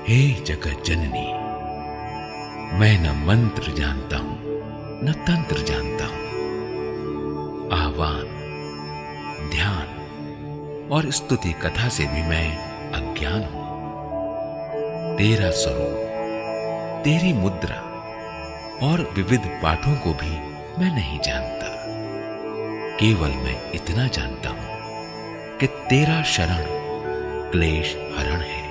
हे जगत जननी, मैं न मंत्र जानता हूं न तंत्र जानता हूं। आह्वान, ध्यान और स्तुति कथा से भी मैं अज्ञान हूं। तेरा स्वरूप, तेरी मुद्रा और विविध पाठों को भी मैं नहीं जानता। केवल मैं इतना जानता हूं कि तेरा शरण क्लेश हरण है।